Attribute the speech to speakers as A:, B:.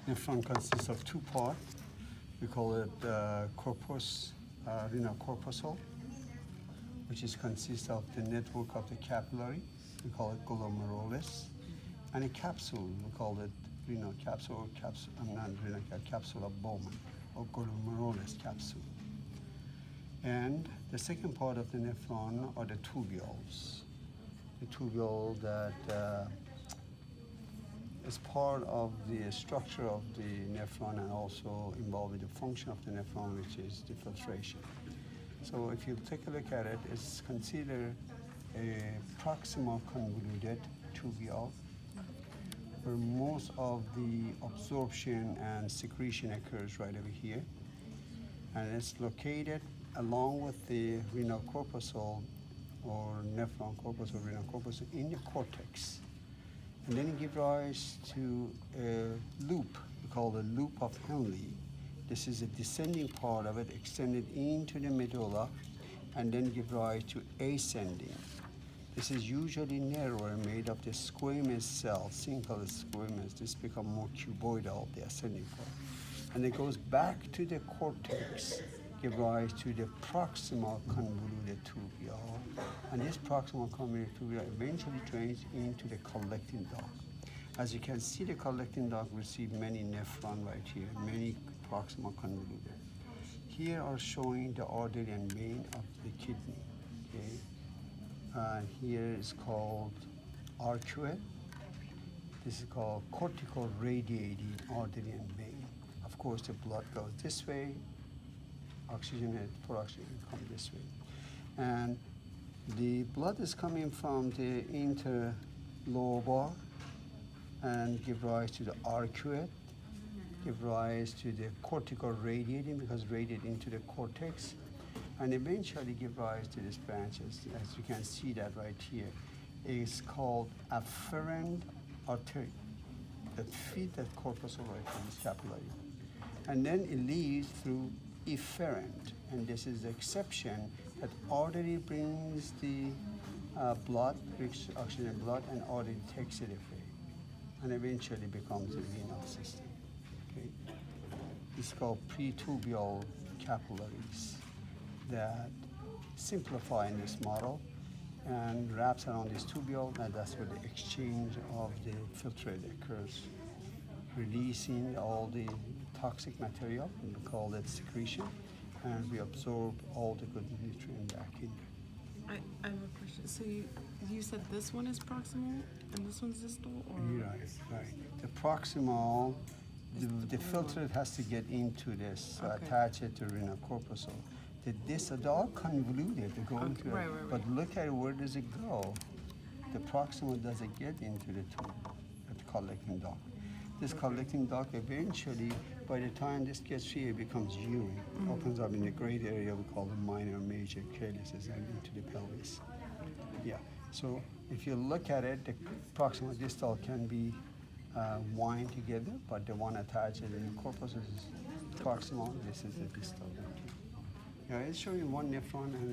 A: Nephron consists of two parts. We call it corpus, renal corpuscle, which consists of the network of the capillary. We call it glomerulus, and a capsule. We call it renal capsule or capsule. Not renal capsule of Bowman or glomerulus capsule. And the second part of the nephron are the tubules. The tubule that is part of the structure of the nephron and also involved with the function of the nephron, which is the filtration. So if you take a look at it, it's considered a proximal convoluted tubule where most of the absorption and secretion occurs right over here. And it's located along with the renal corpuscle or nephron corpuscle, renal corpuscle in the cortex. And then it gives rise to a loop, we call the loop of Henle. This is a descending part of it extended into the medulla and then give rise to ascending. This is usually narrower, made of the squamous cell, single squamous. This become more cuboidal, the ascending part. And it goes back to the cortex, give rise to the proximal convoluted tubule. And this proximal convoluted tubule eventually drains into the collecting duct. As you can see, the collecting duct receives many nephron right here, many proximal convoluted. Here are showing the artery and vein of the kidney. Okay? Here is called arcuate. This is called cortical radiating artery and vein. Of course, the blood goes this way, oxygenated for oxygen come this way. And the blood is coming from the interlobar and give rise to the arcuate, give rise to the cortical radiating because radiate into the cortex, and eventually give rise to these branches. As you can see that right here, it's called afferent artery that feed that corpuscle right from this capillary. And then it leads through efferent, and this is the exception that artery brings the blood, rich oxygen blood, and artery takes it away, and eventually becomes a venous system. Okay, it's called pretubular capillaries that simplify in this model and wraps around this tubule, and that's where the exchange of the filtrate occurs, releasing all the toxic material, and we call that secretion, and we absorb all the good nutrient back in there.
B: I have a question. So you said this one is proximal and this one's distal, or?
A: Right. The proximal, the filtrate has to get into this, attach it to renal corpuscle. The distal, they're all convoluted, they go into it. But look at where does it go? The proximal doesn't get into the tube, the collecting duct. This collecting duct eventually, by the time this gets here, it becomes urine. Opens up in the great area we call the minor and major calyces and into the pelvis. Yeah, so if you look at it, the proximal distal can be wind together, but the one attached in the corpus is proximal, this is the distal. Yeah, it's showing one nephron and